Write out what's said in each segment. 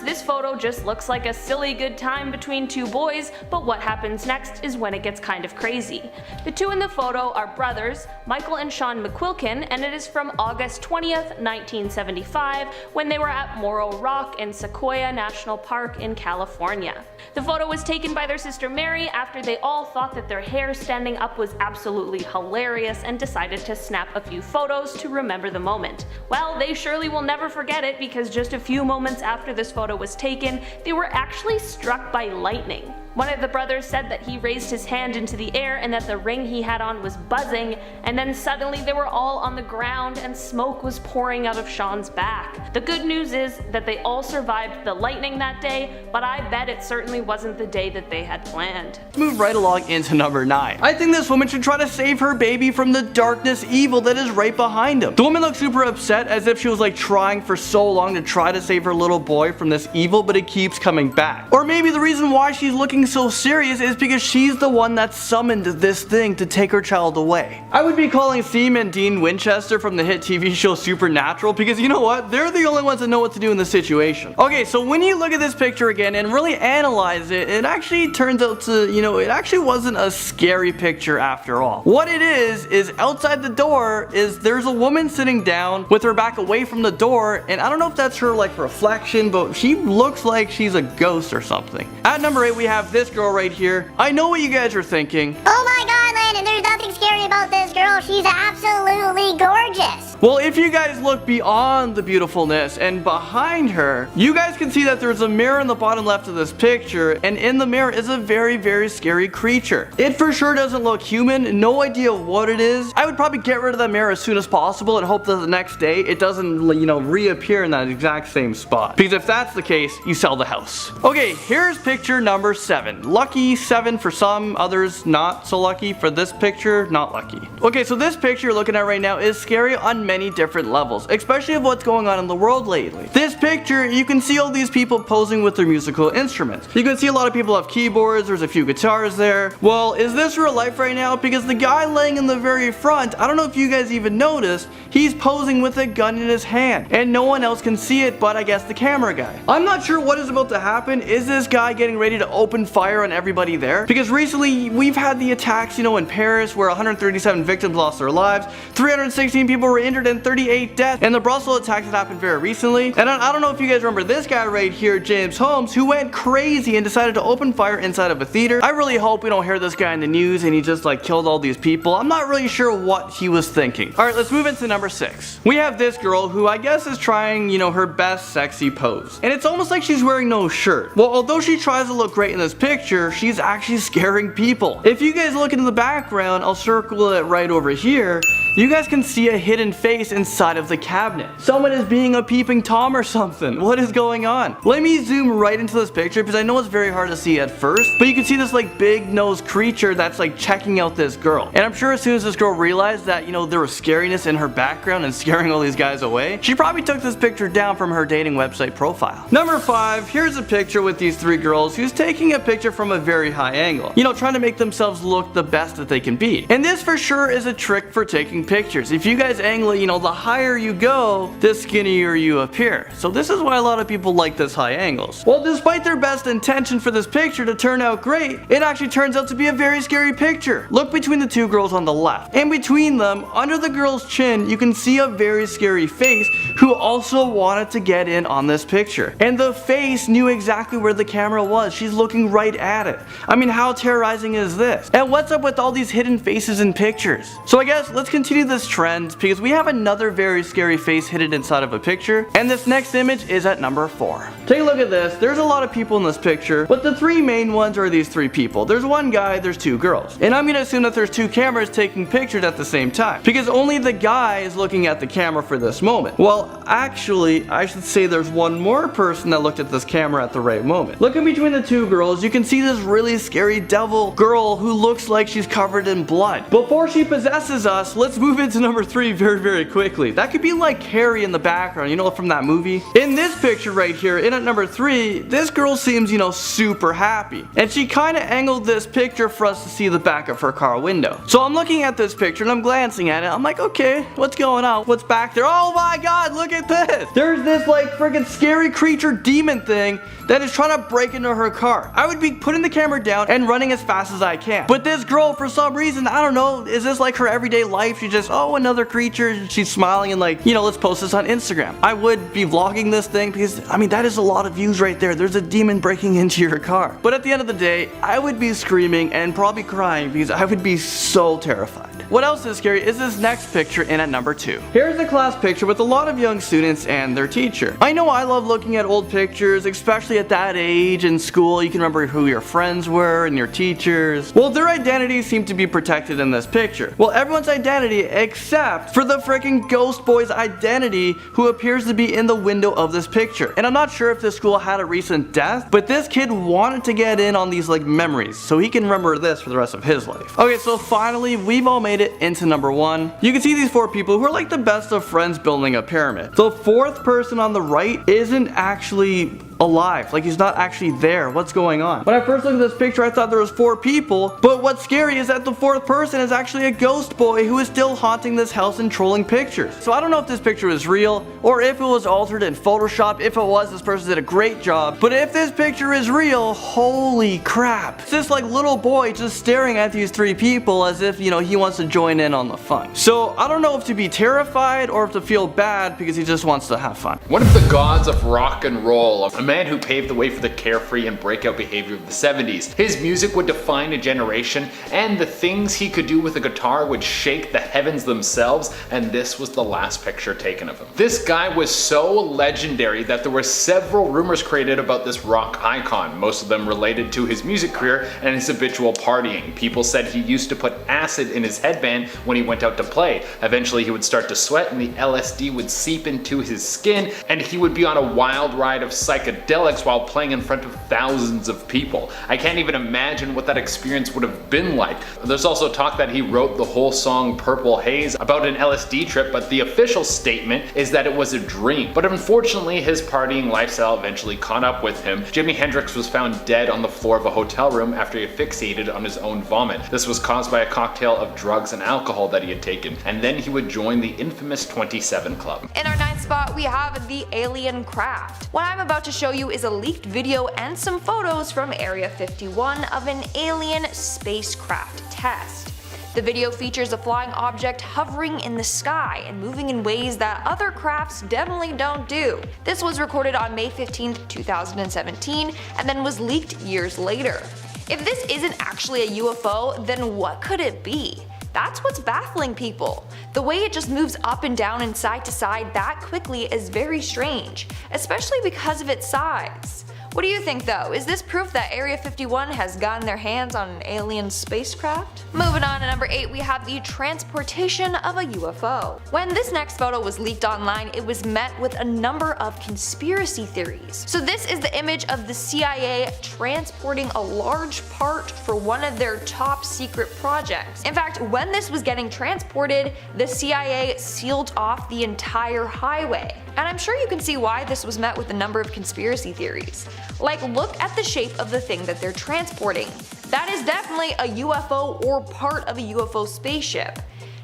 first, this photo just looks like a silly good time between two boys, but what happens next is when it gets kind of crazy. The two in the photo are brothers, Michael and Sean McQuilkin, and it is from August 20th, 1975, when they were at Morro Rock in Sequoia National Park in California. The photo was taken by their sister Mary after they all thought that their hair standing up was absolutely hilarious and decided to snap a few photos to remember the moment. Well, they surely will never forget it, because just a few moments after this photo was taken, they were actually struck by lightning. One of the brothers said that he raised his hand into the air and that the ring he had on was buzzing, and then suddenly they were all on the ground and smoke was pouring out of Sean's back. The good news is that they all survived the lightning that day, but I bet it certainly wasn't the day that they had planned. Move right along into number 9. I think this woman should try to save her baby from the darkness evil that is right behind him. The woman looks super upset, as if she was like trying for so long to try to save her little boy from this evil, but it keeps coming back. Or maybe the reason why she's looking so serious is because she's the one that summoned this thing to take her child away. I would be calling Seaman Dean Winchester from the hit TV show Supernatural, because you know what? They're the only ones that know what to do in this situation. Okay, so when you look at this picture again and really analyze it, it actually turns out to, it actually wasn't a scary picture after all. What it is outside the door there's a woman sitting down with her back away from the door, and I don't know if that's her like reflection, but she looks like she's a ghost or something. At number 8, we have this girl right here. I know what you guys are thinking. Oh my god, Landon, there's nothing scary about this girl. She's absolutely gorgeous. Well, if you guys look beyond the beautifulness and behind her, you guys can see that there's a mirror in the bottom left of this picture, and in the mirror is a very, very scary creature. It for sure doesn't look human, no idea what it is. I would probably get rid of that mirror as soon as possible and hope that the next day it doesn't, reappear in that exact same spot. Because if that's the case, you sell the house. Okay, here's picture number 7. Lucky 7 for some, others not so lucky. For this picture, not lucky. Okay, so this picture you're looking at right now is scary on many different levels, especially of what's going on in the world lately. This picture, you can see all these people posing with their musical instruments. You can see a lot of people have keyboards, there's a few guitars there. Well, is this real life right now? Because the guy laying in the very front, I don't know if you guys even noticed, he's posing with a gun in his hand, and no one else can see it but I guess the camera guy. I'm not sure what is about to happen. Is this guy getting ready to open fire on everybody there? Because recently we've had the attacks, in Paris, where 137 victims lost their lives, 316 people were injured, and 38 deaths, and the Brussels attacks that happened very recently. And I don't know if you guys remember this guy right here, James Holmes, who went crazy and decided to open fire inside of a theater. I really hope we don't hear this guy in the news and he just killed all these people. I'm not really sure what he was thinking. Alright, let's move into number 6. We have this girl who I guess is trying, her best sexy pose. And it's almost like she's wearing no shirt. Well, although she tries to look great in this picture, she's actually scaring people. If you guys look into the background, I'll circle it right over here. You guys can see a hidden face inside of the cabinet. Someone is being a peeping Tom or something. What is going on? Let me zoom right into this picture because I know it's very hard to see at first, but you can see this big nosed creature that's checking out this girl. And I'm sure as soon as this girl realized that, there was scariness in her background and scaring all these guys away, she probably took this picture down from her dating website profile. Number 5, here's a picture with these 3 girls who's taking a picture from a very high angle. Trying to make themselves look the best that they can be. And this for sure is a trick for taking pictures. If you guys angle it, the higher you go, the skinnier you appear. So this is why a lot of people like this high angles. Well, despite their best intention for this picture to turn out great, it actually turns out to be a very scary picture. Look between the 2 girls on the left. In between them, under the girl's chin, you can see a very scary face who also wanted to get in on this picture. And the face knew exactly where the camera was. She's looking right at it. I mean, how terrorizing is this? And what's up with all these hidden faces in pictures? So I guess let's continue this trend because we have another very scary face hidden inside of a picture, and this next image is at number 4. Take a look at this. There's a lot of people in this picture, but the 3 main ones are these 3 people. There's one guy, there's 2 girls. And I'm gonna assume that there's 2 cameras taking pictures at the same time, because only the guy is looking at the camera for this moment. Well, actually, I should say there's one more person that looked at this camera at the right moment. Looking between the 2 girls, you can see this really scary devil girl who looks like she's covered in blood. Before she possesses us, let's move into number 3 very very quickly. That could be like Carrie in the background, you know, from that movie. In this picture right here, in at number 3, this girl seems, you know, super happy. And she kind of angled this picture for us to see the back of her car window. So I'm looking at this picture and I'm glancing at it. I'm like, okay, what's going on? What's back there? Oh my god, look at this! There's this like freaking scary creature demon thing that is trying to break into her car. I would be putting the camera down and running as fast as I can. But this girl, for some reason, I don't know, is this like her everyday life? She just, oh, another creature. She's smiling and like, you know, let's post this on Instagram. I would be vlogging this thing because, I mean, that is a lot of views right there. There's a demon breaking into your car. But at the end of the day, I would be screaming and probably crying because I would be so terrified. What else is scary is this next picture in at number 2. Here's a class picture with a lot of young students and their teacher. I know I love looking at old pictures, especially at that age in school. You can remember who your friends were and your teachers. Well, their identities seem to be protected in this picture. Well, everyone's identity except for the freaking ghost boy's identity, who appears to be in the window of this picture. And I'm not sure if this school had a recent death, but this kid wanted to get in on these like memories so he can remember this for the rest of his life. Okay, so finally we've all made it into number 1. You can see these 4 people who are like the best of friends building a pyramid. The 4th person on the right isn't actually alive, like he's not actually there. What's going on? When I first looked at this picture, I thought there was 4 people, but what's scary is that the 4th person is actually a ghost boy who is still haunting this house and trolling pictures. So I don't know if this picture is real or if it was altered in Photoshop. If it was, this person did a great job. But if this picture is real, holy crap. It's this like little boy just staring at these 3 people as if, you know, he wants to join in on the fun. So I don't know if to be terrified or if to feel bad because he just wants to have fun. One of the gods of rock and roll, a man who paved the way for the carefree and breakout behavior of the 70s. His music would define a generation, and the things he could do with a guitar would shake the heavens themselves, and this was the last picture taken of him. This guy was so legendary that there were several rumors created about this rock icon, most of them related to his music career and his habitual partying. People said he used to put acid in his headband when he went out to play. Eventually he would start to sweat and the LSD would seep into his skin, and he would be on a wild ride of psychedelics while playing in front of thousands of people. I can't even imagine what that experience would have been like. There's also talk that he wrote the whole song Purple Haze about an LSD trip, but the official statement is that it was a dream. But unfortunately, his partying lifestyle eventually caught up with him. Jimi Hendrix was found dead on the floor of a hotel room after he asphyxiated on his own vomit. This was caused by a cocktail of drugs and alcohol that he had taken, and then he would join the infamous 27 Club. In our 9th spot, we have the alien craft. What I'm about to show you is a leaked video and some photos from Area 51 of an alien spacecraft test. The video features a flying object hovering in the sky and moving in ways that other crafts definitely don't do. This was recorded on May 15, 2017, and then was leaked years later. If this isn't actually a UFO, then what could it be? That's what's baffling people. The way it just moves up and down and side to side that quickly is very strange, especially because of its size. What do you think though? Is this proof that Area 51 has gotten their hands on an alien spacecraft? Moving on to number 8, we have the transportation of a UFO. When this next photo was leaked online, it was met with a number of conspiracy theories. So this is the image of the CIA transporting a large part for one of their top secret projects. In fact, when this was getting transported, the CIA sealed off the entire highway. And I'm sure you can see why this was met with a number of conspiracy theories. Like, look at the shape of the thing that they're transporting. That is definitely a UFO or part of a UFO spaceship.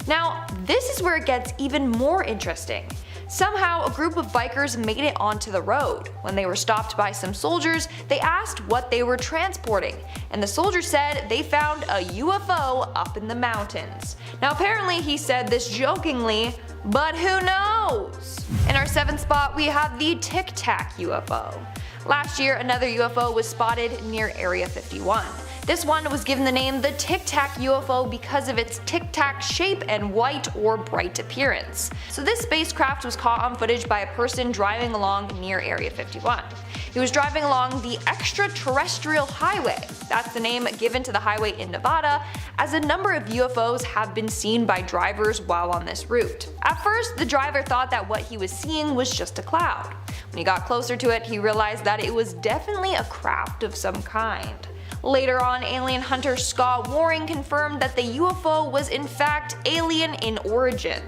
Now, this is where it gets even more interesting. Somehow, a group of bikers made it onto the road. When they were stopped by some soldiers, they asked what they were transporting, and the soldier said they found a UFO up in the mountains. Now apparently he said this jokingly, but who knows? In our 7th spot, we have the Tic Tac UFO. Last year, another UFO was spotted near Area 51. This one was given the name the Tic Tac UFO because of its tic tac shape and white or bright appearance. So this spacecraft was caught on footage by a person driving along near Area 51. He was driving along the extraterrestrial highway. That's the name given to the highway in Nevada, as a number of UFOs have been seen by drivers while on this route. At first, the driver thought that what he was seeing was just a cloud. When he got closer to it, he realized that it was definitely a craft of some kind. Later on, alien hunter Scott Waring confirmed that the UFO was in fact alien in origin.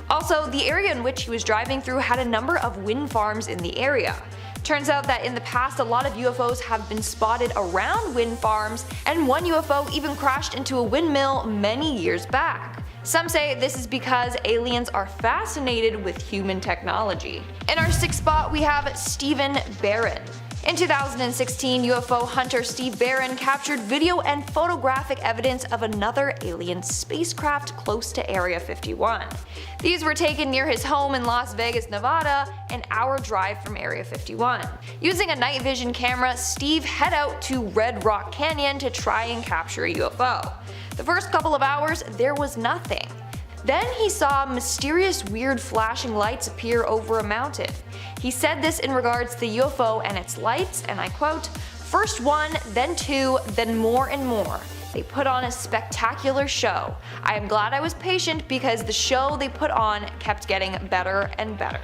Also, the area in which he was driving through had a number of wind farms in the area. Turns out that in the past a lot of UFOs have been spotted around wind farms, and one UFO even crashed into a windmill many years back. Some say this is because aliens are fascinated with human technology. In our 6th spot we have Stephen Barron. In 2016, UFO hunter Steve Barron captured video and photographic evidence of another alien spacecraft close to Area 51. These were taken near his home in Las Vegas, Nevada, an hour drive from Area 51. Using a night vision camera, Steve head out to Red Rock Canyon to try and capture a UFO. The first couple of hours, there was nothing. Then he saw mysterious weird flashing lights appear over a mountain. He said this in regards to the UFO and its lights, and I quote, "First one, then two, then more and more. They put on a spectacular show. I am glad I was patient because the show they put on kept getting better and better."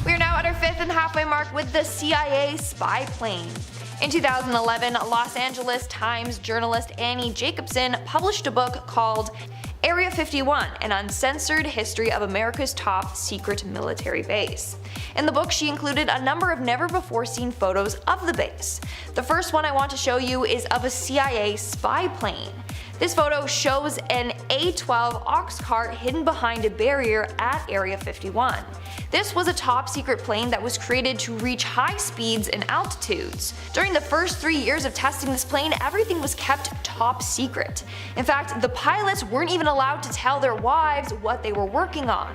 We are now at our 5th and halfway mark with the CIA spy plane. In 2011, Los Angeles Times journalist Annie Jacobson published a book called Area 51, an uncensored history of America's top secret military base. In the book, she included a number of never-before-seen photos of the base. The first one I want to show you is of a CIA spy plane. This photo shows an A-12 ox cart hidden behind a barrier at Area 51. This was a top-secret plane that was created to reach high speeds and altitudes. During the first 3 years of testing this plane, everything was kept top secret. In fact, the pilots weren't even allowed to tell their wives what they were working on.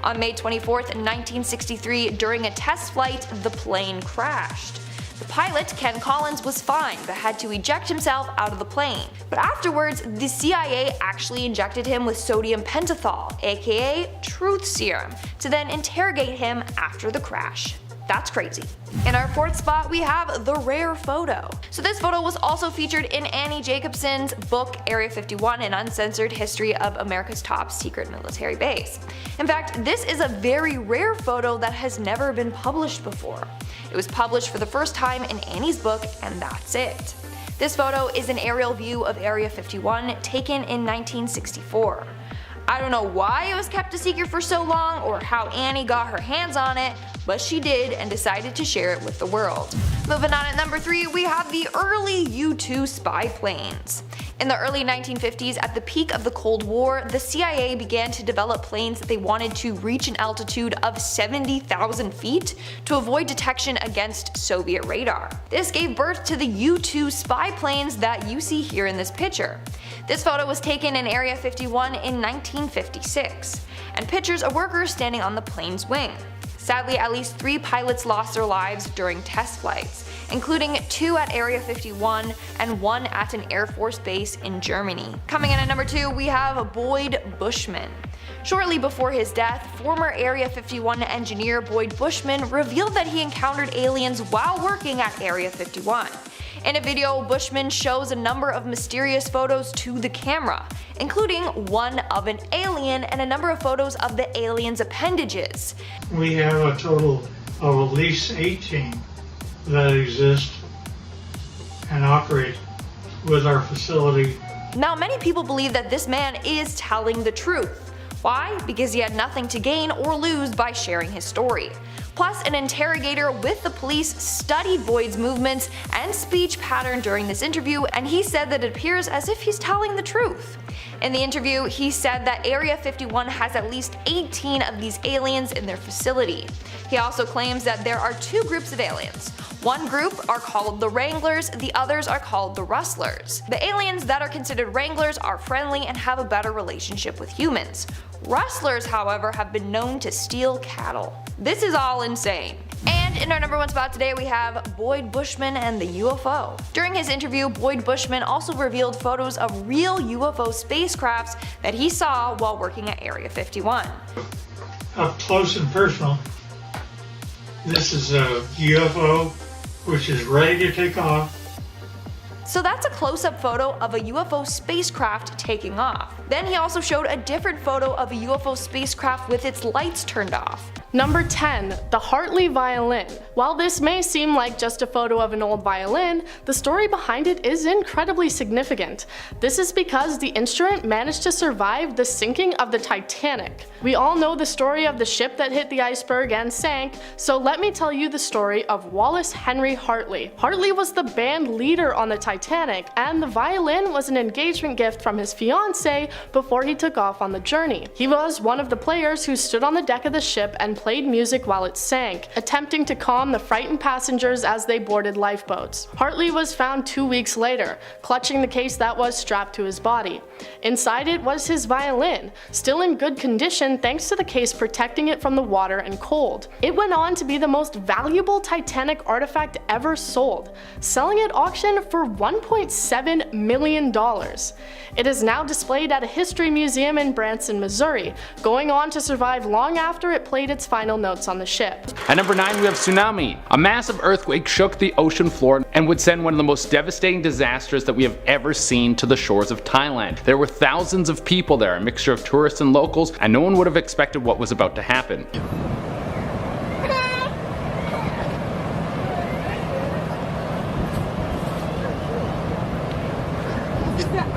On May 24th, 1963, during a test flight, the plane crashed. The pilot, Ken Collins, was fine but had to eject himself out of the plane. But afterwards, the CIA actually injected him with sodium pentothal, aka truth serum, to then interrogate him after the crash. That's crazy. In our 4th spot, we have the rare photo. So this photo was also featured in Annie Jacobson's book Area 51, an uncensored history of America's top secret military base. In fact, this is a very rare photo that has never been published before. It was published for the first time in Annie's book, and that's it. This photo is an aerial view of Area 51 taken in 1964. I don't know why it was kept a secret for so long or how Annie got her hands on it, but she did and decided to share it with the world. Moving on at number 3, we have the early U-2 spy planes. In the early 1950s, at the peak of the Cold War, the CIA began to develop planes that they wanted to reach an altitude of 70,000 feet to avoid detection against Soviet radar. This gave birth to the U-2 spy planes that you see here in this picture. This photo was taken in Area 51 in 1956, and pictures of workers standing on the plane's wing. Sadly, at least 3 pilots lost their lives during test flights, including 2 at Area 51 and 1 at an Air Force base in Germany. Coming in at number 2, we have Boyd Bushman. Shortly before his death, former Area 51 engineer Boyd Bushman revealed that he encountered aliens while working at Area 51. In a video, Bushman shows a number of mysterious photos to the camera, including one of an alien and a number of photos of the alien's appendages. We have a total of at least 18 that exist and operate with our facility. Now, many people believe that this man is telling the truth. Why? Because he had nothing to gain or lose by sharing his story. Plus, an interrogator with the police studied Boyd's movements and speech pattern during this interview, and he said that it appears as if he's telling the truth. In the interview, he said that Area 51 has at least 18 of these aliens in their facility. He also claims that there are 2 groups of aliens. One group are called the Wranglers, the others are called the Rustlers. The aliens that are considered Wranglers are friendly and have a better relationship with humans. Rustlers, however, have been known to steal cattle. This is all insane. And in our number 1 spot today, we have Boyd Bushman and the UFO. During his interview, Boyd Bushman also revealed photos of real UFO spacecrafts that he saw while working at Area 51. Up close and personal, this is a UFO which is ready to take off. So that's a close-up photo of a UFO spacecraft taking off. Then he also showed a different photo of a UFO spacecraft with its lights turned off. Number 10. The Hartley Violin. While this may seem like just a photo of an old violin, the story behind it is incredibly significant. This is because the instrument managed to survive the sinking of the Titanic. We all know the story of the ship that hit the iceberg and sank, so let me tell you the story of Wallace Henry Hartley. Hartley was the band leader on the Titanic, and the violin was an engagement gift from his fiancée before he took off on the journey. He was one of the players who stood on the deck of the ship and played music while it sank, attempting to calm the frightened passengers as they boarded lifeboats. Hartley was found 2 weeks later, clutching the case that was strapped to his body. Inside it was his violin, still in good condition thanks to the case protecting it from the water and cold. It went on to be the most valuable Titanic artifact ever sold, selling at auction for $1.7 million. It is now displayed at a history museum in Branson, Missouri, going on to survive long after it played its final notes on the ship. At number 9 we have tsunami. A massive earthquake shook the ocean floor and would send one of the most devastating disasters that we have ever seen to the shores of Thailand. There were thousands of people there, a mixture of tourists and locals, and no one would have expected what was about to happen.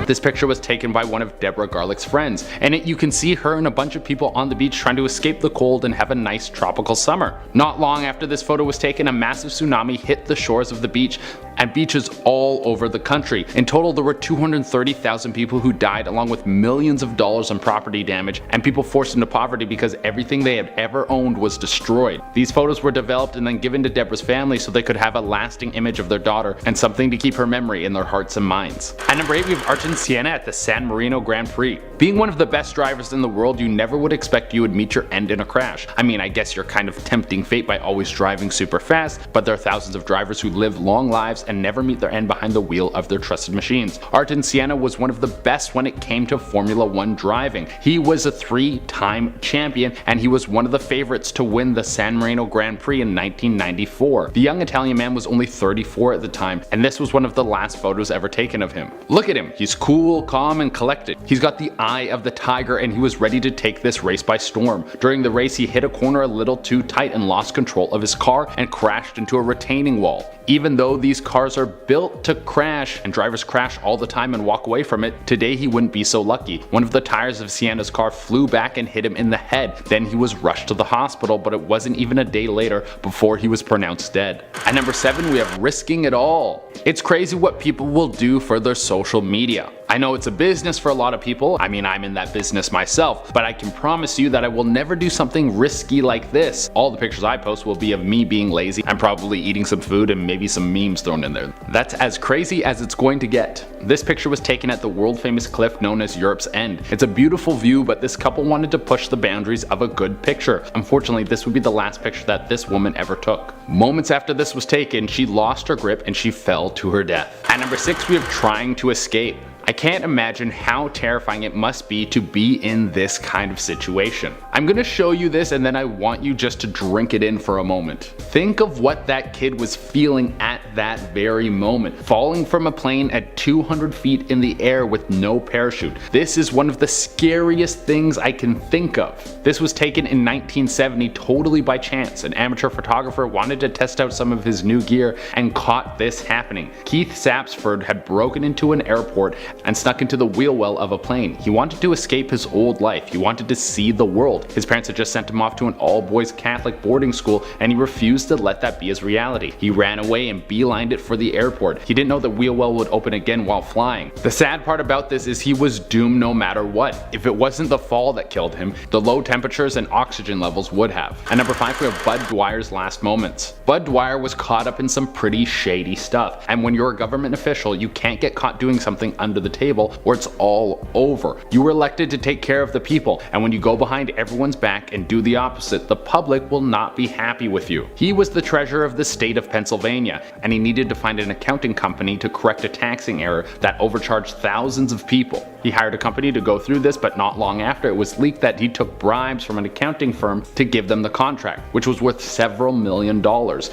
This picture was taken by one of Deborah Garlick's friends. In it you can see her and a bunch of people on the beach trying to escape the cold and have a nice tropical summer. Not long after this photo was taken, a massive tsunami hit the shores of the beach and beaches all over the country. In total there were 230,000 people who died, along with millions of dollars in property damage and people forced into poverty because everything they had ever owned was destroyed. These photos were developed and then given to Deborah's family so they could have a lasting image of their daughter and something to keep her memory in their hearts and minds. At number 8 we have Argent Siena at the San Marino Grand Prix. Being one of the best drivers in the world, you never would expect you would meet your end in a crash. I mean, I guess you're kind of tempting fate by always driving super fast, but there are thousands of drivers who live long lives and never meet their end behind the wheel of their trusted machines. Ayrton Senna was one of the best when it came to Formula 1 driving. He was a 3-time champion and he was one of the favorites to win the San Marino Grand Prix in 1994. The young Italian man was only 34 at the time, and this was one of the last photos ever taken of him. Look at him, he's cool, calm, and collected. He's got the eye of the tiger and he was ready to take this race by storm. During the race he hit a corner a little too tight and lost control of his car and crashed into a retaining wall. Even though these cars are built to crash and drivers crash all the time and walk away from it, today he wouldn't be so lucky. One of the tires of Sienna's car flew back and hit him in the head. Then he was rushed to the hospital, but it wasn't even a day later before he was pronounced dead. At number 7 we have Risking It All. It's crazy what people will do for their social media. I know it's a business for a lot of people, I mean I'm in that business myself, but I can promise you that I will never do something risky like this. All the pictures I post will be of me being lazy. I'm probably eating some food and maybe some memes thrown in there. That's as crazy as it's going to get. This picture was taken at the world famous cliff known as Europe's End. It's a beautiful view, but this couple wanted to push the boundaries of a good picture. Unfortunately, this would be the last picture that this woman ever took. Moments after this was taken, she lost her grip and she fell to her death. At number 6 we have Trying to Escape. I can't imagine how terrifying it must be to be in this kind of situation. I'm gonna show you this and then I want you just to drink it in for a moment. Think of what that kid was feeling at that very moment. Falling from a plane at 200 feet in the air with no parachute. This is one of the scariest things I can think of. This was taken in 1970 totally by chance. An amateur photographer wanted to test out some of his new gear and caught this happening. Keith Sapsford had broken into an airport and snuck into the wheel well of a plane. He wanted to escape his old life. He wanted to see the world. His parents had just sent him off to an all-boys Catholic boarding school and he refused to let that be his reality. He ran away and beelined it for the airport. He didn't know the wheel well would open again while flying. The sad part about this is he was doomed no matter what. If it wasn't the fall that killed him, the low temperatures and oxygen levels would have. At number 5 we have Bud Dwyer's last moments. Bud Dwyer was caught up in some pretty shady stuff, and when you're a government official you can't get caught doing something under the table or it's all over. You were elected to take care of the people, and when you go behind everyone's back and do the opposite, the public will not be happy with you. He was the treasurer of the state of Pennsylvania, and he needed to find an accounting company to correct a taxing error that overcharged thousands of people. He hired a company to go through this, but not long after, it was leaked that he took bribes from an accounting firm to give them the contract, which was worth several $million.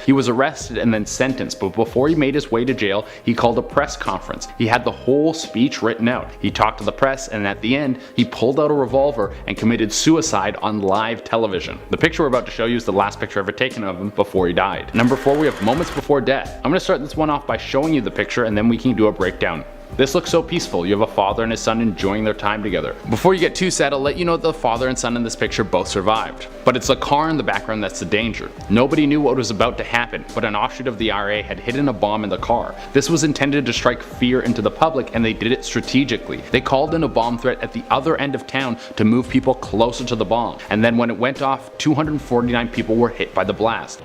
He was arrested and then sentenced, but before he made his way to jail, he called a press conference. He had the whole speech written out. He talked to the press, and at the end, he pulled out a revolver and committed suicide on live television. The picture we're about to show you is the last picture ever taken of him before he died. Number 4, we have moments before death. I'm going to start this one off by showing you the picture, and then we can do a breakdown. This looks so peaceful. You have a father and his son enjoying their time together. Before you get too sad, I'll let you know that the father and son in this picture both survived. But it's the car in the background that's the danger. Nobody knew what was about to happen, but an offshoot of the IRA had hidden a bomb in the car. This was intended to strike fear into the public, and they did it strategically. They called in a bomb threat at the other end of town to move people closer to the bomb. And then when it went off, 249 people were hit by the blast.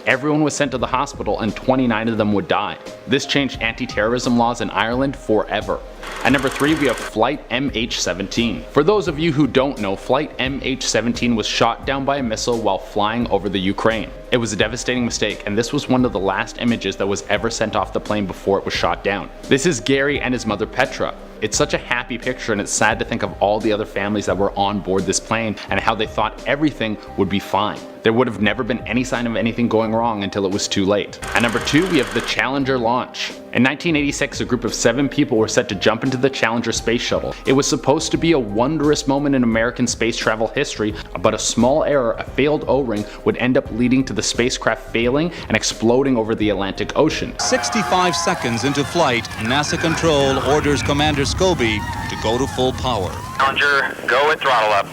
Everyone was sent to the hospital and 29 of them would die. This changed anti-terrorism laws in Ireland forever. At number 3, we have Flight MH17. For those of you who don't know, Flight MH17 was shot down by a missile while flying over the Ukraine. It was a devastating mistake, and this was one of the last images that was ever sent off the plane before it was shot down. This is Gary and his mother Petra. It's such a happy picture, and it's sad to think of all the other families that were on board this plane and how they thought everything would be fine. There would have never been any sign of anything going wrong until it was too late. At number 2, we have the Challenger launch. In 1986, a group of 7 people were set to jump into the Challenger space shuttle. It was supposed to be a wondrous moment in American space travel history, but a small error, a failed O-ring, would end up leading to the spacecraft failing and exploding over the Atlantic Ocean. 65 seconds into flight, NASA Control orders Commander Scobie to go to full power. Challenger, go with throttle up.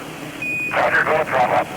Challenger, go with throttle up.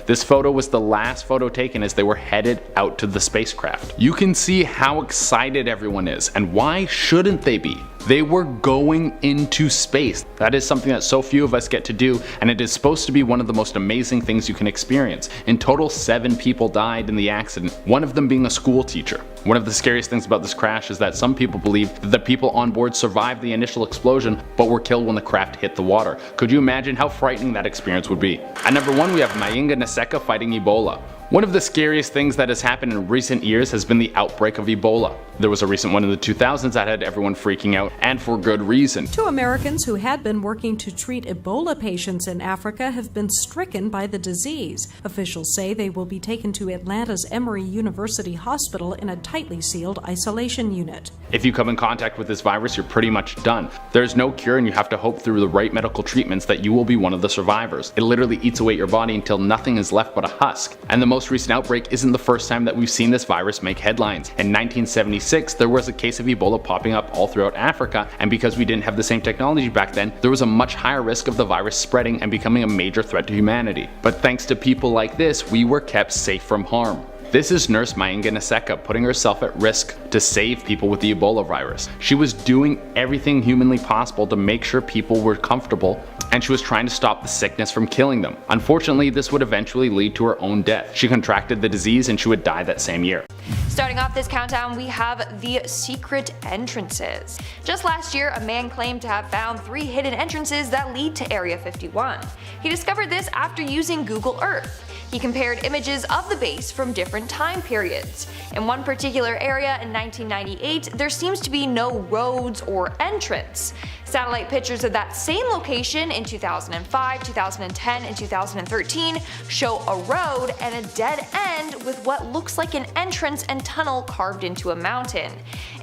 This photo was the last photo taken as they were headed out to the spacecraft. You can see how excited everyone is, and why shouldn't they be? They were going into space. That is something that so few of us get to do, and it is supposed to be one of the most amazing things you can experience. In total, 7 people died in the accident, one of them being a school teacher. One of the scariest things about this crash is that some people believe that the people on board survived the initial explosion but were killed when the craft hit the water. Could you imagine how frightening that experience would be? At number 1, we have Mayinga Naseka fighting Ebola. One of the scariest things that has happened in recent years has been the outbreak of Ebola. There was a recent one in the 2000s that had everyone freaking out, and for good reason. 2 Americans who had been working to treat Ebola patients in Africa have been stricken by the disease. Officials say they will be taken to Atlanta's Emory University Hospital in a tightly sealed isolation unit. If you come in contact with this virus, you're pretty much done. There's no cure, and you have to hope through the right medical treatments that you will be one of the survivors. It literally eats away your body until nothing is left but a husk. And the most recent outbreak isn't the first time that we've seen this virus make headlines. In 1976, there was a case of Ebola popping up all throughout Africa, and because we didn't have the same technology back then, there was a much higher risk of the virus spreading and becoming a major threat to humanity. But thanks to people like this, we were kept safe from harm. This is Nurse Mayinga Naseka putting herself at risk to save people with the Ebola virus. She was doing everything humanly possible to make sure people were comfortable, and she was trying to stop the sickness from killing them. Unfortunately, this would eventually lead to her own death. She contracted the disease and she would die that same year. Starting off this countdown, we have the secret entrances. Just last year, a man claimed to have found 3 hidden entrances that lead to Area 51. He discovered this after using Google Earth. He compared images of the base from different time periods. In one particular area in 1998, there seems to be no roads or entrance. Satellite pictures of that same location in 2005, 2010, and 2013 show a road and a dead end with what looks like an entrance and tunnel carved into a mountain.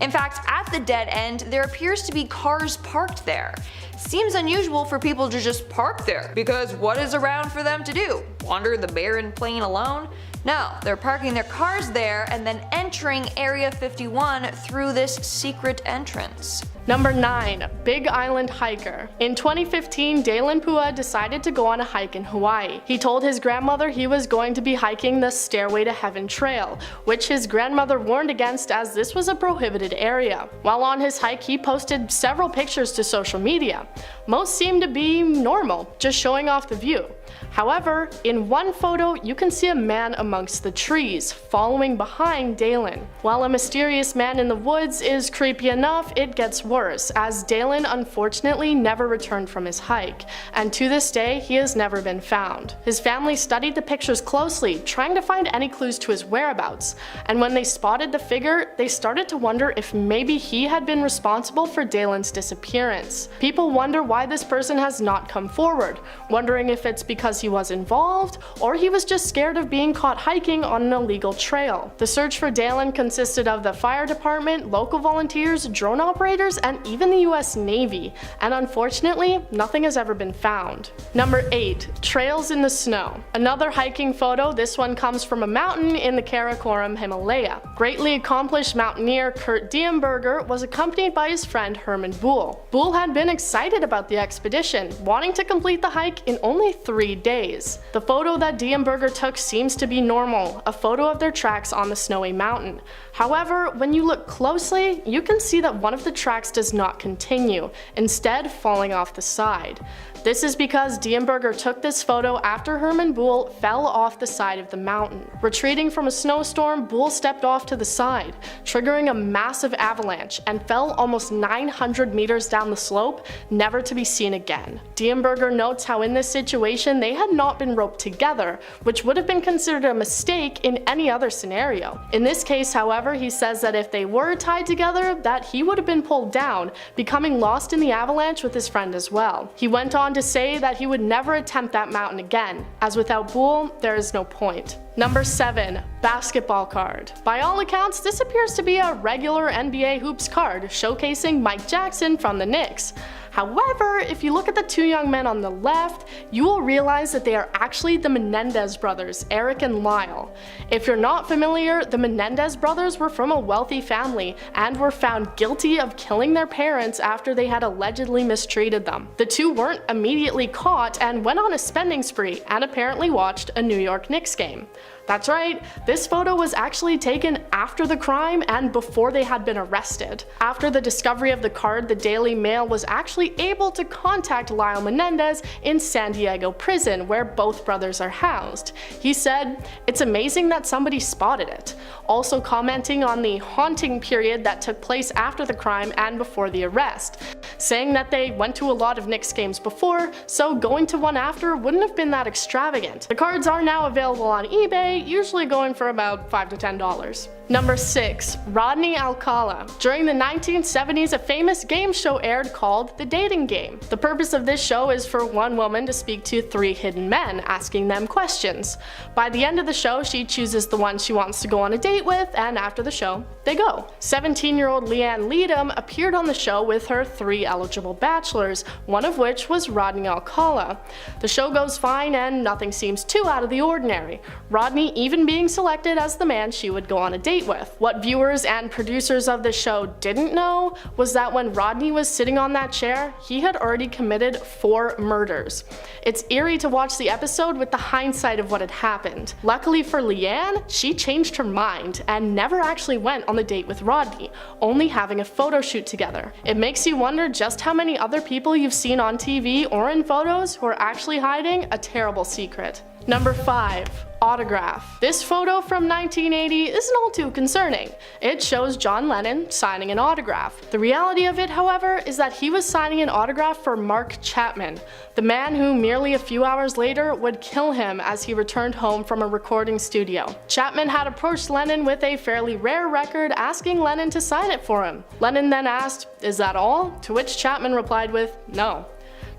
In fact, at the dead end, there appears to be cars parked there. Seems unusual for people to just park there, because what is around for them to do? Wander the barren plain alone? No, they're parking their cars there and then entering Area 51 through this secret entrance. Number 9. Big Island Hiker. In 2015, Dalen Pua decided to go on a hike in Hawaii. He told his grandmother he was going to be hiking the Stairway to Heaven Trail, which his grandmother warned against as this was a prohibited area. While on his hike, he posted several pictures to social media. Most seemed to be normal, just showing off the view. However, in one photo, you can see a man amongst the trees, following behind Dalen. While a mysterious man in the woods is creepy enough, it gets worse, as Dalen unfortunately never returned from his hike, and to this day he has never been found. His family studied the pictures closely, trying to find any clues to his whereabouts, and when they spotted the figure, they started to wonder if maybe he had been responsible for Dalen's disappearance. People wonder why this person has not come forward, wondering if it's because he was involved, or he was just scared of being caught hiking on an illegal trail. The search for Dalen consisted of the fire department, local volunteers, drone operators, and even the US Navy, and unfortunately, nothing has ever been found. Number 8. Trails in the snow. Another hiking photo, this one comes from a mountain in the Karakoram Himalaya. Greatly accomplished mountaineer Kurt Diemberger was accompanied by his friend Herman Buhl. Buhl had been excited about the expedition, wanting to complete the hike in only 3 days. The photo that Diemberger took seems to be normal, a photo of their tracks on the snowy mountain. However, when you look closely, you can see that one of the tracks does not continue, instead falling off the side. This is because Diemberger took this photo after Herman Buhl fell off the side of the mountain. Retreating from a snowstorm, Buhl stepped off to the side, triggering a massive avalanche, and fell almost 900 meters down the slope, never to be seen again. Diemberger notes how in this situation they had not been roped together, which would have been considered a mistake in any other scenario. In this case, however, he says that if they were tied together, that he would have been pulled down, becoming lost in the avalanche with his friend as well. He went on to say that he would never attempt that mountain again, as without Buhl, there is no point. Number 7. Basketball card. By all accounts, this appears to be a regular NBA hoops card, showcasing Mike Jackson from the Knicks. However, if you look at the two young men on the left, you will realize that they are actually the Menendez brothers, Eric and Lyle. If you're not familiar, the Menendez brothers were from a wealthy family and were found guilty of killing their parents after they had allegedly mistreated them. The two weren't immediately caught and went on a spending spree and apparently watched a New York Knicks game. That's right, this photo was actually taken after the crime and before they had been arrested. After the discovery of the card, the Daily Mail was actually able to contact Lyle Menendez in San Diego prison, where both brothers are housed. He said, "It's amazing that somebody spotted it," also commenting on the haunting period that took place after the crime and before the arrest, saying that they went to a lot of Knicks games before, so going to one after wouldn't have been that extravagant. The cards are now available on eBay, usually going for about $5 to $10. Number 6. Rodney Alcala. During the 1970s, a famous game show aired called The Dating Game. The purpose of this show is for one woman to speak to 3 hidden men, asking them questions. By the end of the show, she chooses the one she wants to go on a date with, and after the show, they go. 17-year-old Leanne Leadham appeared on the show with her 3 eligible bachelors, one of which was Rodney Alcala. The show goes fine and nothing seems too out of the ordinary, Rodney even being selected as the man she would go on a date with. What viewers and producers of the show didn't know was that when Rodney was sitting on that chair, he had already committed 4 murders. It's eerie to watch the episode with the hindsight of what had happened. Luckily for Leanne, she changed her mind and never actually went on the date with Rodney, only having a photo shoot together. It makes you wonder just how many other people you've seen on TV or in photos who are actually hiding a terrible secret. Number 5. Autograph. This photo from 1980 isn't all too concerning. It shows John Lennon signing an autograph. The reality of it, however, is that he was signing an autograph for Mark Chapman, the man who merely a few hours later would kill him as he returned home from a recording studio. Chapman had approached Lennon with a fairly rare record, asking Lennon to sign it for him. Lennon then asked, "Is that all?" To which Chapman replied with, "No."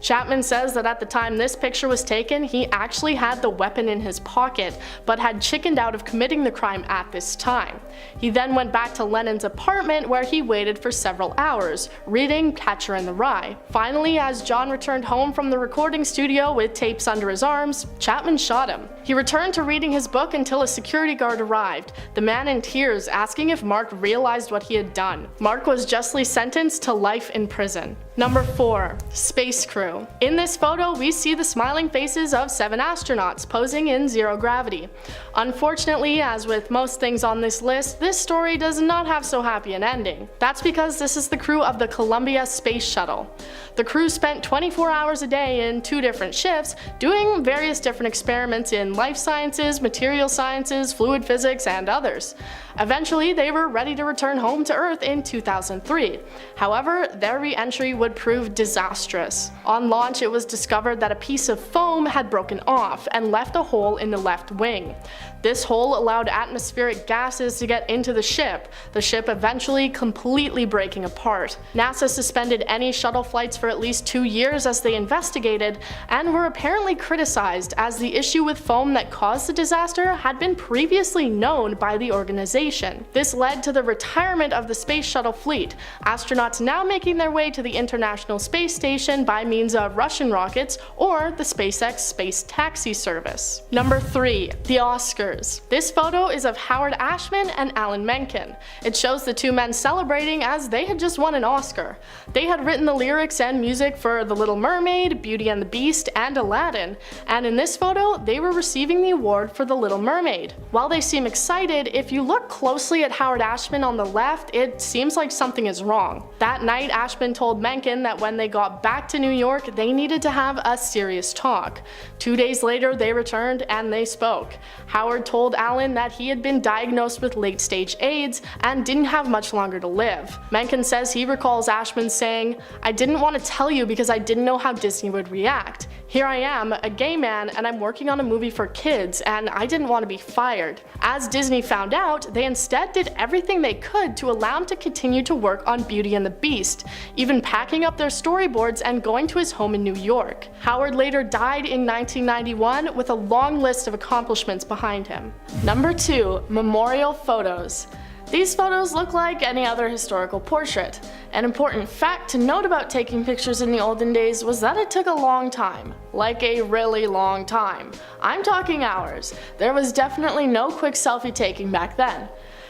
Chapman says that at the time this picture was taken, he actually had the weapon in his pocket, but had chickened out of committing the crime at this time. He then went back to Lennon's apartment where he waited for several hours, reading Catcher in the Rye. Finally, as John returned home from the recording studio with tapes under his arms, Chapman shot him. He returned to reading his book until a security guard arrived, the man in tears asking if Mark realized what he had done. Mark was justly sentenced to life in prison. Number 4. Space Crew. In this photo, we see the smiling faces of 7 astronauts posing in zero gravity. Unfortunately, as with most things on this list, this story does not have so happy an ending. That's because this is the crew of the Columbia Space Shuttle. The crew spent 24 hours a day in 2 different shifts, doing various different experiments in in life sciences, material sciences, fluid physics, and others. Eventually, they were ready to return home to Earth in 2003. However, their re-entry would prove disastrous. On launch, it was discovered that a piece of foam had broken off and left a hole in the left wing. This hole allowed atmospheric gases to get into the ship eventually completely breaking apart. NASA suspended any shuttle flights for at least 2 years as they investigated, and were apparently criticized as the issue with foam that caused the disaster had been previously known by the organization. This led to the retirement of the space shuttle fleet, astronauts now making their way to the International Space Station by means of Russian rockets or the SpaceX Space Taxi service. Number 3. The Oscars. This photo is of Howard Ashman and Alan Menken. It shows the two men celebrating as they had just won an Oscar. They had written the lyrics and music for The Little Mermaid, Beauty and the Beast, and Aladdin, and in this photo, they were receiving the award for The Little Mermaid. While they seem excited, if you look closely at Howard Ashman on the left, it seems like something is wrong. That night, Ashman told Menken that when they got back to New York, they needed to have a serious talk. 2 days later, they returned and they spoke. Howard told Alan that he had been diagnosed with late-stage AIDS and didn't have much longer to live. Menken says he recalls Ashman saying, "I didn't want to tell you because I didn't know how Disney would react. Here I am, a gay man, and I'm working on a movie for kids, and I didn't want to be fired." As Disney found out, they instead did everything they could to allow him to continue to work on Beauty and the Beast, even packing up their storyboards and going to his home in New York. Howard later died in 1991 with a long list of accomplishments behind him. Number 2. Memorial photos. These photos look like any other historical portrait. An important fact to note about taking pictures in the olden days was that it took a long time. Like a really long time. I'm talking hours. There was definitely no quick selfie taking back then.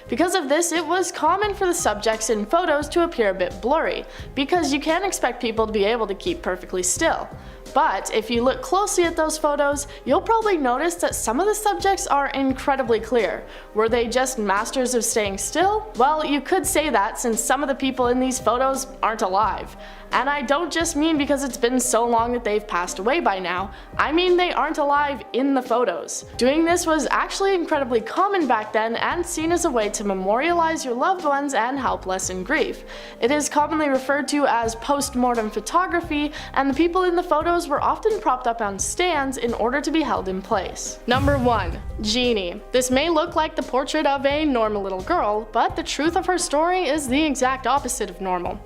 Because of this, it was common for the subjects in photos to appear a bit blurry, because you can't expect people to be able to keep perfectly still. But if you look closely at those photos, you'll probably notice that some of the subjects are incredibly clear. Were they just masters of staying still? Well, you could say that since some of the people in these photos aren't alive. And I don't just mean because it's been so long that they've passed away by now, I mean they aren't alive in the photos. Doing this was actually incredibly common back then and seen as a way to memorialize your loved ones and help lessen grief. It is commonly referred to as post-mortem photography, and the people in the photos were often propped up on stands in order to be held in place. Number 1. Genie. This may look like the portrait of a normal little girl, but the truth of her story is the exact opposite of normal.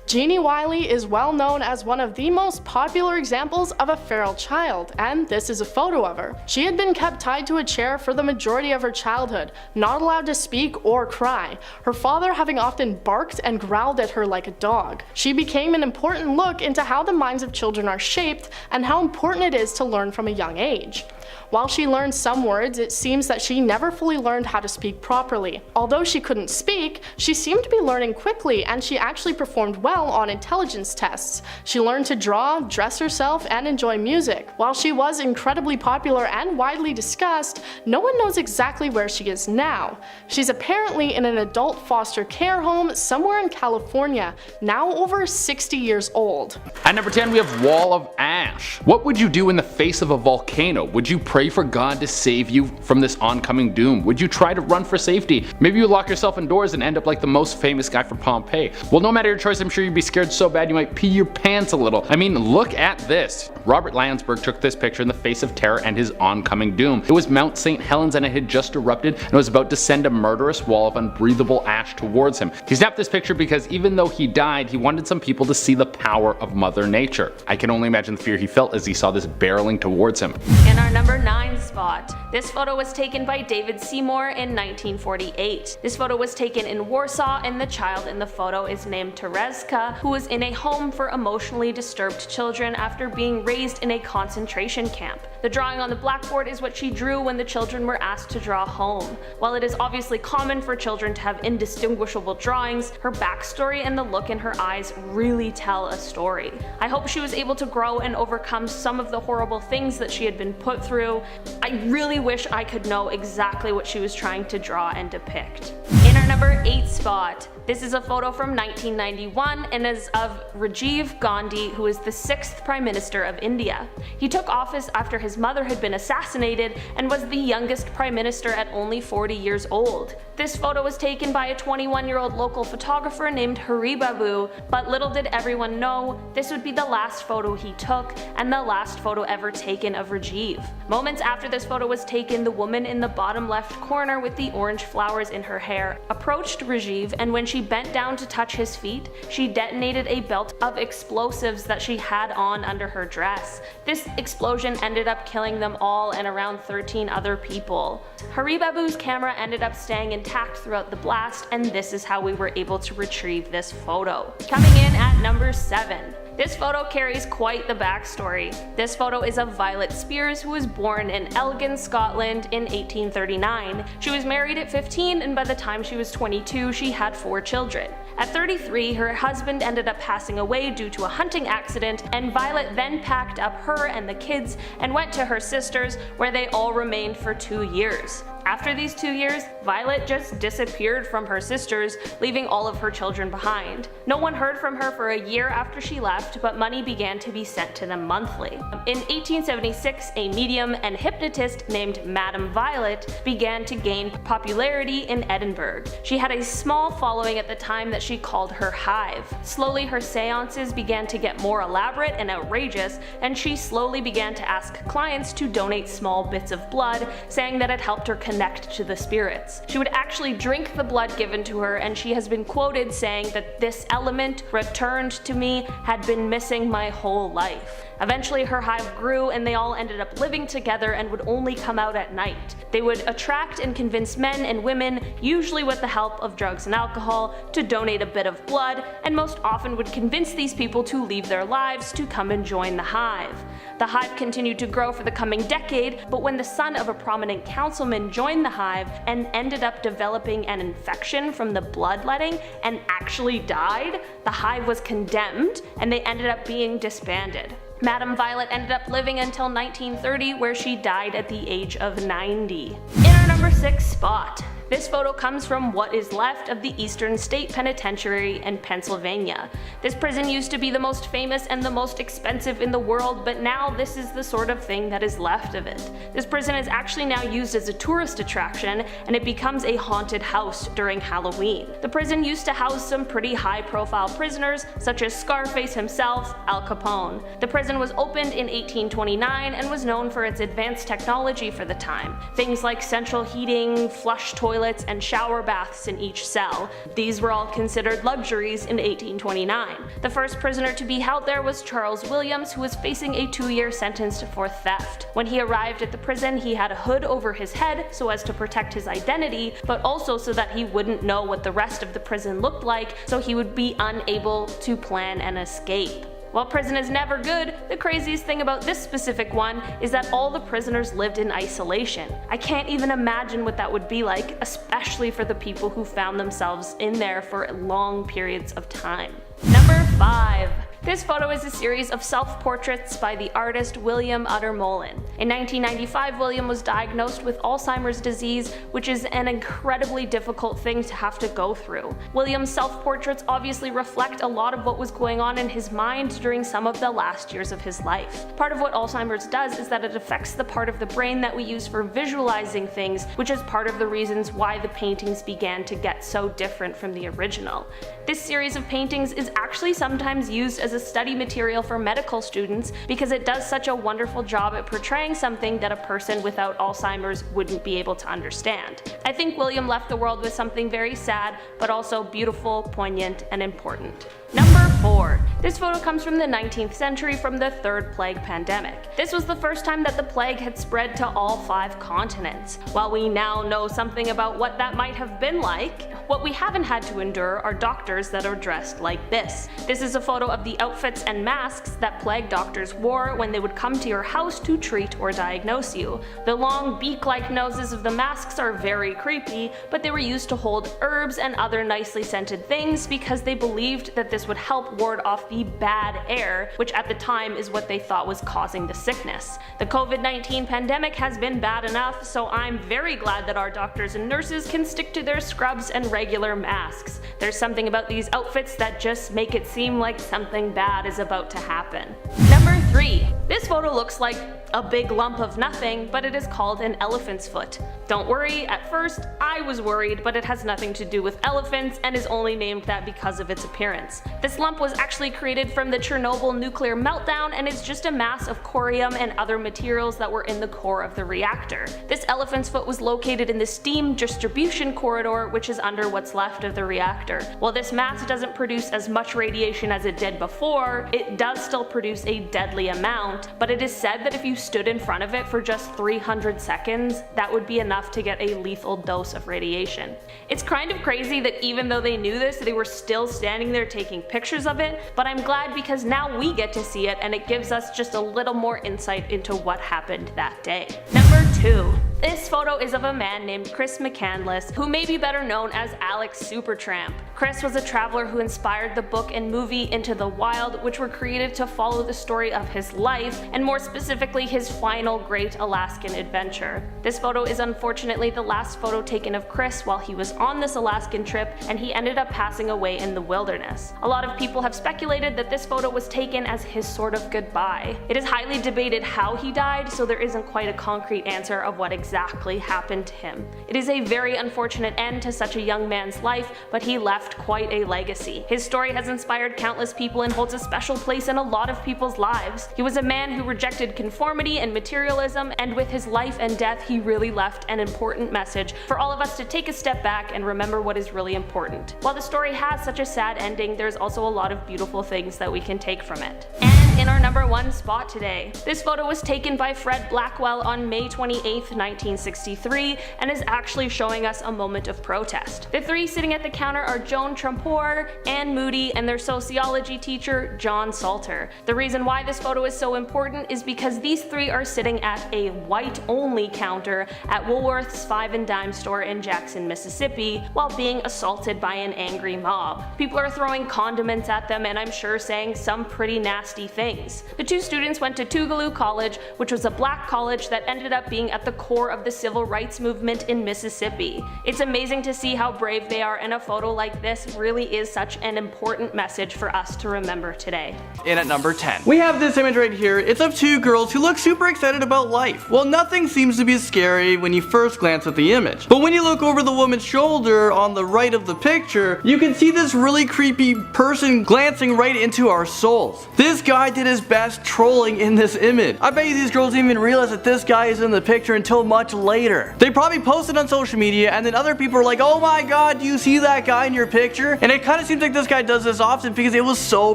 Genie Wiley is well known as one of the most popular examples of a feral child, and this is a photo of her. She had been kept tied to a chair for the majority of her childhood, not allowed to speak or cry, her father having often barked and growled at her like a dog. She became an important look into how the minds of children are shaped and how important it is to learn from a young age. While she learned some words, it seems that she never fully learned how to speak properly. Although she couldn't speak, she seemed to be learning quickly, and she actually performed well on intelligence tests. She learned to draw, dress herself, and enjoy music. While she was incredibly popular and widely discussed, no one knows exactly where she is now. She's apparently in an adult foster care home somewhere in California, now over 60 years old. At number 10, we have Wall of Ash. What would you do in the face of a volcano? Would you pray for God to save you from this oncoming doom? Would you try to run for safety? Maybe you lock yourself indoors and end up like the most famous guy from Pompeii. Well, no matter your choice, I'm sure you'd be scared so bad you might pee your pants a little. I mean, look at this. Robert Landsberg took this picture in the face of terror and his oncoming doom. It was Mount St. Helens and it had just erupted and was about to send a murderous wall of unbreathable ash towards him. He snapped this picture because even though he died, he wanted some people to see the power of Mother Nature. I can only imagine the fear he felt as he saw this barreling towards him. In our number 9 spot, this photo was taken by David Seymour in 1948. This photo was taken in Warsaw, and the child in the photo is named Tereska, who was in a home for emotionally disturbed children after being raised in a concentration camp. The drawing on the blackboard is what she drew when the children were asked to draw home. While it is obviously common for children to have indistinguishable drawings, her backstory and the look in her eyes really tell a story. I hope she was able to grow and overcome some of the horrible things that she had been put through. I really wish I could know exactly what she was trying to draw and depict. In our number 8 spot, this is a photo from 1991 one and is of Rajiv Gandhi, who is the 6th Prime Minister of India. He took office after his mother had been assassinated and was the youngest Prime Minister at only 40 years old. This photo was taken by a 21-year-old local photographer named Haribabu, but little did everyone know this would be the last photo he took and the last photo ever taken of Rajiv. Moments after this photo was taken, the woman in the bottom left corner with the orange flowers in her hair approached Rajiv, and when she bent down to touch his feet, she detonated a belt of explosives that she had on under her dress. This explosion ended up killing them all and around 13 other people. Haribabu's camera ended up staying intact throughout the blast, and this is how we were able to retrieve this photo. Coming in at number 7. This photo carries quite the backstory. This photo is of Violet Spears, who was born in Elgin, Scotland in 1839. She was married at 15, and by the time she was 22, she had 4 children. At 33, her husband ended up passing away due to a hunting accident, and Violet then packed up her and the kids and went to her sister's, where they all remained for 2 years. After these 2 years, Violet just disappeared from her sisters, leaving all of her children behind. No one heard from her for a year after she left, but money began to be sent to them monthly. In 1876, a medium and hypnotist named Madame Violet began to gain popularity in Edinburgh. She had a small following at the time that she called her Hive. Slowly, her seances began to get more elaborate and outrageous, and she slowly began to ask clients to donate small bits of blood, saying that it helped her connect to the spirits. She would actually drink the blood given to her, and she has been quoted saying that this element returned to me, had been missing my whole life. Eventually her hive grew, and they all ended up living together and would only come out at night. They would attract and convince men and women, usually with the help of drugs and alcohol, to donate a bit of blood, and most often would convince these people to leave their lives to come and join the hive. The hive continued to grow for the coming decade, but when the son of a prominent councilman joined the hive and ended up developing an infection from the bloodletting and actually died, the hive was condemned and they ended up being disbanded. Madame Violet ended up living until 1930, where she died at the age of 90. In our number 6 spot, this photo comes from what is left of the Eastern State Penitentiary in Pennsylvania. This prison used to be the most famous and the most expensive in the world, but now this is the sort of thing that is left of it. This prison is actually now used as a tourist attraction, and it becomes a haunted house during Halloween. The prison used to house some pretty high-profile prisoners, such as Scarface himself, Al Capone. The prison was opened in 1829 and was known for its advanced technology for the time. Things like central heating, flush toilets, and shower baths in each cell. These were all considered luxuries in 1829. The first prisoner to be held there was Charles Williams, who was facing a 2-year sentence for theft. When he arrived at the prison, he had a hood over his head so as to protect his identity, but also so that he wouldn't know what the rest of the prison looked like, so he would be unable to plan an escape. While prison is never good, the craziest thing about this specific one is that all the prisoners lived in isolation. I can't even imagine what that would be like, especially for the people who found themselves in there for long periods of time. Number 5. This photo is a series of self-portraits by the artist William Uttermohlen. In 1995, William was diagnosed with Alzheimer's disease, which is an incredibly difficult thing to have to go through. William's self-portraits obviously reflect a lot of what was going on in his mind during some of the last years of his life. Part of what Alzheimer's does is that it affects the part of the brain that we use for visualizing things, which is part of the reasons why the paintings began to get so different from the original. This series of paintings is actually sometimes used as a study material for medical students because it does such a wonderful job at portraying something that a person without Alzheimer's wouldn't be able to understand. I think William left the world with something very sad, but also beautiful, poignant, and important. Number 4. This photo comes from the 19th century from the Third Plague pandemic. This was the first time that the plague had spread to all 5 continents. While we now know something about what that might have been like, what we haven't had to endure are doctors that are dressed like this. This is a photo of the outfits and masks that plague doctors wore when they would come to your house to treat or diagnose you. The long beak-like noses of the masks are very creepy, but they were used to hold herbs and other nicely scented things because they believed that this this would help ward off the bad air, which at the time is what they thought was causing the sickness. The COVID-19 pandemic has been bad enough, so I'm very glad that our doctors and nurses can stick to their scrubs and regular masks. There's something about these outfits that just make it seem like something bad is about to happen. Number 3. This photo looks like a big lump of nothing, but it is called an elephant's foot. Don't worry, at first I was worried, but it has nothing to do with elephants and is only named that because of its appearance. This lump was actually created from the Chernobyl nuclear meltdown and is just a mass of corium and other materials that were in the core of the reactor. This elephant's foot was located in the steam distribution corridor, which is under what's left of the reactor. While this mass doesn't produce as much radiation as it did before, it does still produce a deadly amount, but it is said that if you stood in front of it for just 300 seconds, that would be enough to get a lethal dose of radiation. It's kind of crazy that even though they knew this, they were still standing there taking pictures of it, but I'm glad because now we get to see it and it gives us just a little more insight into what happened that day. Number 2. This photo is of a man named Chris McCandless, who may be better known as Alex Supertramp. Chris was a traveler who inspired the book and movie Into the Wild, which were created to follow the story of his life, and more specifically his final great Alaskan adventure. This photo is unfortunately the last photo taken of Chris while he was on this Alaskan trip, and he ended up passing away in the wilderness. A lot of people have speculated that this photo was taken as his sort of goodbye. It is highly debated how he died, so there isn't quite a concrete answer of what exactly happened to him. It is a very unfortunate end to such a young man's life, but he left quite a legacy. His story has inspired countless people and holds a special place in a lot of people's lives. He was a man who rejected conformity and materialism, and with his life and death he really left an important message for all of us to take a step back and remember what is really important. While the story has such a sad ending, there's also a lot of beautiful things that we can take from it. And in our number 1 spot today, this photo was taken by Fred Blackwell on May 28th, 1963, and is actually showing us a moment of protest. The 3 sitting at the counter are Joan Trumpor, Anne Moody, and their sociology teacher, John Salter. The reason why this photo is so important is because these 3 are sitting at a white-only counter at Woolworth's Five and Dime store in Jackson, Mississippi, while being assaulted by an angry mob. People are throwing condiments at them and I'm sure saying some pretty nasty things. The 2 students went to Tougaloo College, which was a black college that ended up being at the core of the civil rights movement in Mississippi. It's amazing to see how brave they are, and a photo like this really is such an important message for us to remember today. In at number 10, we have this image right here. It's of 2 girls who look super excited about life. Well, nothing seems to be scary when you first glance at the image, but when you look over the woman's shoulder on the right of the picture, you can see this really creepy person glancing right into our souls. This guy did his best trolling in this image. I bet you these girls didn't even realize that this guy is in the picture until much later. They probably posted on social media and then other people are like, oh my god, do you see that guy in your picture? And it kind of seems like this guy does this often because it was so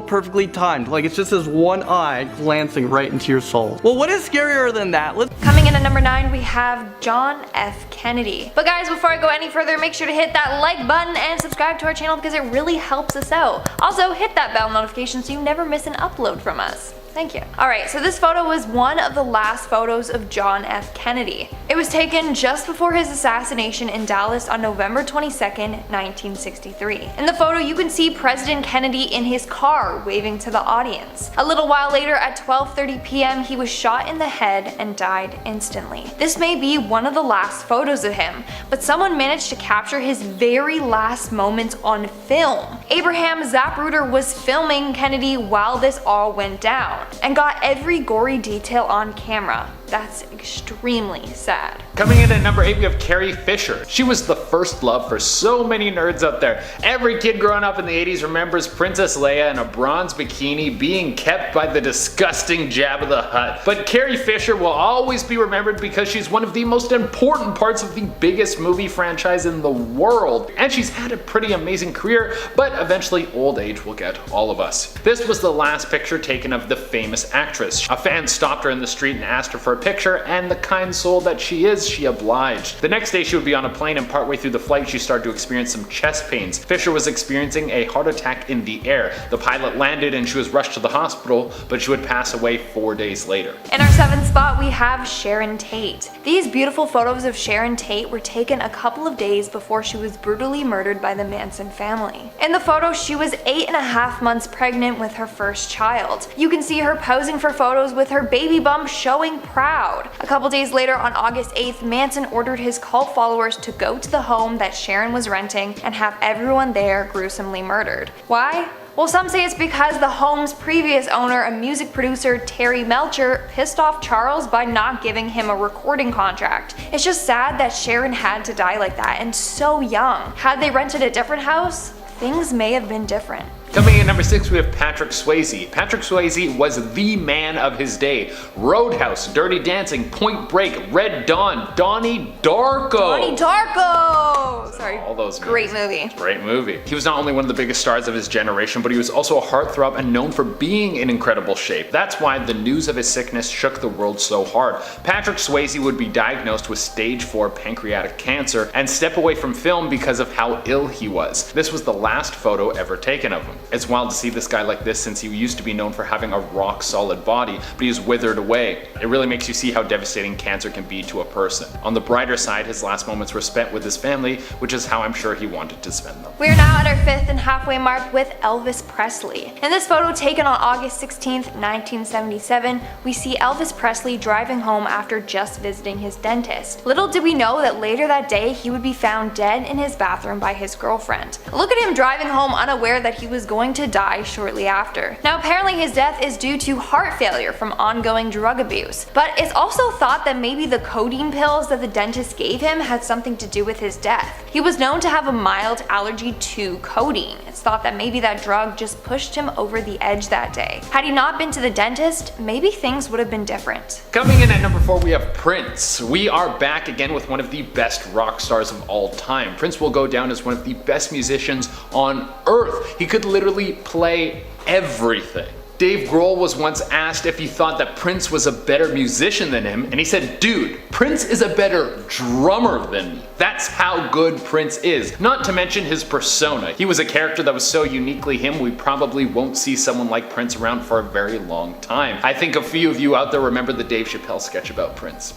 perfectly timed. Like, it's just this one eye glancing right into your soul. Well, what is scarier than that? Coming in at number 9, we have John F. Kennedy. But guys, before I go any further, make sure to hit that like button and subscribe to our channel because it really helps us out. Also, hit that bell notification so you never miss an upload from us. Thank you. Alright, so this photo was one of the last photos of John F. Kennedy. It was taken just before his assassination in Dallas on November 22nd, 1963. In the photo, you can see President Kennedy in his car waving to the audience. A little while later at 12:30 p.m., he was shot in the head and died instantly. This may be one of the last photos of him, but someone managed to capture his very last moments on film. Abraham Zapruder was filming Kennedy while this all went down, and got every gory detail on camera. That's extremely sad. Coming in at number 8, we have Carrie Fisher. She was the first love for so many nerds out there. Every kid growing up in the 80s remembers Princess Leia in a bronze bikini being kept by the disgusting Jabba the Hutt. But Carrie Fisher will always be remembered because she's one of the most important parts of the biggest movie franchise in the world. And she's had a pretty amazing career, but eventually old age will get all of us. This was the last picture taken of the famous actress. A fan stopped her in the street and asked her for a picture, and the kind soul that she is, this, she obliged. The next day she would be on a plane, and partway through the flight she started to experience some chest pains. Fisher was experiencing a heart attack in the air. The pilot landed and she was rushed to the hospital, but she would pass away 4 days later. In our 7th spot, we have Sharon Tate. These beautiful photos of Sharon Tate were taken a couple of days before she was brutally murdered by the Manson family. In the photo, she was 8.5 months pregnant with her first child. You can see her posing for photos with her baby bump showing proud. A couple days later, on August 8th, Manson ordered his cult followers to go to the home that Sharon was renting and have everyone there gruesomely murdered. Why? Well, some say it's because the home's previous owner, a music producer, Terry Melcher, pissed off Charles by not giving him a recording contract. It's just sad that Sharon had to die like that, and so young. Had they rented a different house, things may have been different. Coming in number 6, we have Patrick Swayze. Patrick Swayze was the man of his day. Roadhouse, Dirty Dancing, Point Break, Red Dawn, Donnie Darko. Donnie Darko! Sorry, all those great movie. Great movie. He was not only one of the biggest stars of his generation, but he was also a heartthrob and known for being in incredible shape. That's why the news of his sickness shook the world so hard. Patrick Swayze would be diagnosed with stage 4 pancreatic cancer and step away from film because of how ill he was. This was the last photo ever taken of him. It's wild to see this guy like this, since he used to be known for having a rock solid body, but he's withered away. It really makes you see how devastating cancer can be to a person. On the brighter side, his last moments were spent with his family, which is how I'm sure he wanted to spend them. We are now at our 5th and halfway mark with Elvis Presley. In this photo taken on August 16th, 1977, we see Elvis Presley driving home after just visiting his dentist. Little did we know that later that day he would be found dead in his bathroom by his girlfriend. Look at him driving home unaware that he was going to die shortly after. Now apparently his death is due to heart failure from ongoing drug abuse, but it's also thought that maybe the codeine pills that the dentist gave him had something to do with his death. He was known to have a mild allergy to codeine. It's thought that maybe that drug just pushed him over the edge that day. Had he not been to the dentist, maybe things would have been different. Coming in at number 4, we have Prince. We are back again with one of the best rock stars of all time. Prince will go down as one of the best musicians on earth. He could literally play everything. Dave Grohl was once asked if he thought that Prince was a better musician than him, and he said, "Dude, Prince is a better drummer than me." That's how good Prince is. Not to mention his persona. He was a character that was so uniquely him, we probably won't see someone like Prince around for a very long time. I think a few of you out there remember the Dave Chappelle sketch about Prince.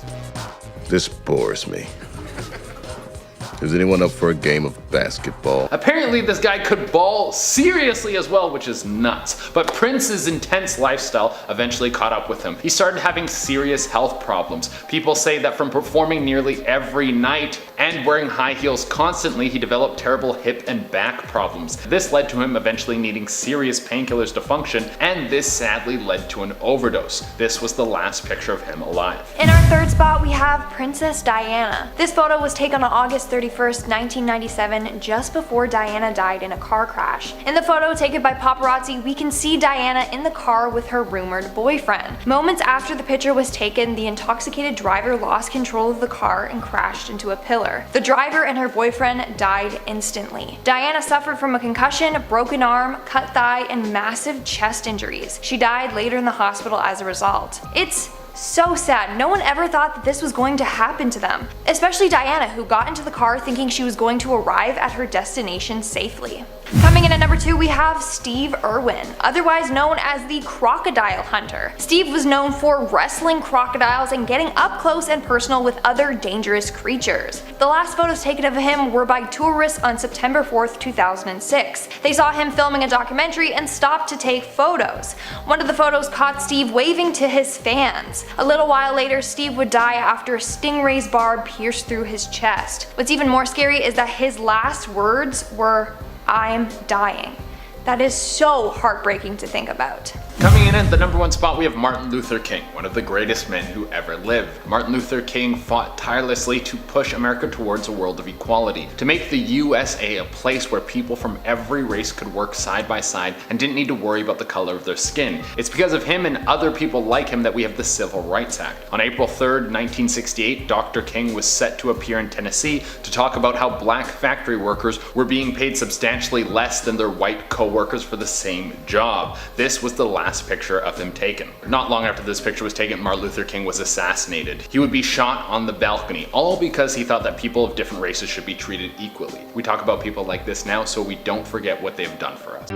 This bores me. Is anyone up for a game of basketball? Apparently this guy could ball seriously as well, which is nuts. But Prince's intense lifestyle eventually caught up with him. He started having serious health problems. People say that from performing nearly every night and wearing high heels constantly, he developed terrible hip and back problems. This led to him eventually needing serious painkillers to function, and this sadly led to an overdose. This was the last picture of him alive. In our 3rd spot, we have Princess Diana. This photo was taken on August 31st, 1997, just before Diana died in a car crash. In the photo taken by paparazzi, we can see Diana in the car with her rumored boyfriend. Moments after the picture was taken, the intoxicated driver lost control of the car and crashed into a pillar. The driver and her boyfriend died instantly. Diana suffered from a concussion, a broken arm, cut thigh, and massive chest injuries. She died later in the hospital as a result. It's so sad. No one ever thought that this was going to happen to them. Especially Diana, who got into the car thinking she was going to arrive at her destination safely. Coming in at number 2, we have Steve Irwin, otherwise known as the Crocodile Hunter. Steve was known for wrestling crocodiles and getting up close and personal with other dangerous creatures. The last photos taken of him were by tourists on September 4th, 2006. They saw him filming a documentary and stopped to take photos. One of the photos caught Steve waving to his fans. A little while later, Steve would die after a stingray's barb pierced through his chest. What's even more scary is that his last words were, "I'm dying." That is so heartbreaking to think about. Coming in at the number 1 spot, we have Martin Luther King, one of the greatest men who ever lived. Martin Luther King fought tirelessly to push America towards a world of equality, to make the USA a place where people from every race could work side by side and didn't need to worry about the color of their skin. It's because of him and other people like him that we have the Civil Rights Act. On April 3rd, 1968, Dr. King was set to appear in Tennessee to talk about how black factory workers were being paid substantially less than their white co-workers for the same job. This was the last last picture of him taken. Not long after this picture was taken, Martin Luther King was assassinated. He would be shot on the balcony, all because he thought that people of different races should be treated equally. We talk about people like this now so we don't forget what they've done for us.